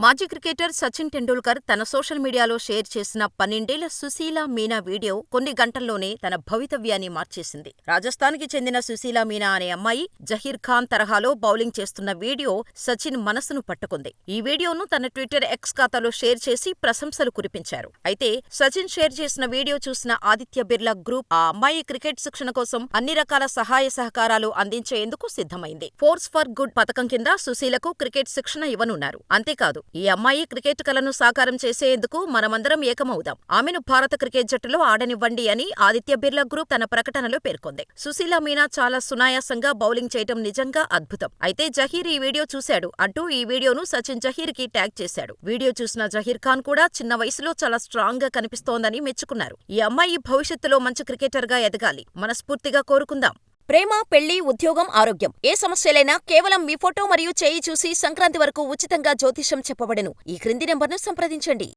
మాజీ క్రికెటర్ సచిన్ టెండూల్కర్ తన సోషల్ మీడియాలో షేర్ చేసిన 12 ఏళ్ల సుశీల మీనా వీడియో కొన్ని గంటల్లోనే తన భవితవ్యాన్ని మార్చేసింది. రాజస్థాన్కి చెందిన సుశీల మీనా అనే అమ్మాయి జహీర్ ఖాన్ తరహాలో బౌలింగ్ చేస్తున్న వీడియో సచిన్ మనసును పట్టుకుంది. ఈ వీడియోను తన ట్విట్టర్ ఎక్స్ ఖాతాలో షేర్ చేసి ప్రశంసలు కురిపించారు. అయితే సచిన్ షేర్ చేసిన వీడియో చూసిన ఆదిత్య బిర్లా గ్రూప్ ఆ అమ్మాయి క్రికెట్ శిక్షణ కోసం అన్ని రకాల సహాయ సహకారాలు అందించేందుకు సిద్ధమైంది. ఫోర్స్ ఫర్ గుడ్ పథకం కింద సుశీలకు క్రికెట్ శిక్షణ ఇవ్వనున్నారు. అంతేకాదు, ఈ అమ్మాయి క్రికెట్ కలను సాకారం చేసేందుకు మనమందరం ఏకమవుదాం, ఆమెను భారత క్రికెట్ జట్టులో ఆడనివ్వండి అని ఆదిత్య బిర్లా గ్రూప్ తన ప్రకటనలో పేర్కొంది. సుశీల మీనా చాలా సునాయాసంగా బౌలింగ్ చేయటం నిజంగా అద్భుతం. అయితే జహీర్ ఈ వీడియో చూశాడు అంటూ ఈ వీడియోను సచిన్ జహీర్ కి ట్యాగ్ చేశాడు. వీడియో చూసిన జహీర్ ఖాన్ కూడా చిన్న వయసులో చాలా స్ట్రాంగ్ గా కనిపిస్తోందని మెచ్చుకున్నారు. ఈ అమ్మాయి భవిష్యత్తులో మంచి క్రికెటర్ గా ఎదగాలి, మనస్ఫూర్తిగా కోరుకుందాం. ప్రేమ, పెళ్లి, ఉద్యోగం, ఆరోగ్యం ఏ సమస్యలైనా కేవలం మీ ఫోటో మరియు చేయి చూసి సంక్రాంతి వరకు ఉచితంగా జ్యోతిష్యం చెప్పబడును. ఈ క్రింది నెంబర్ను సంప్రదించండి.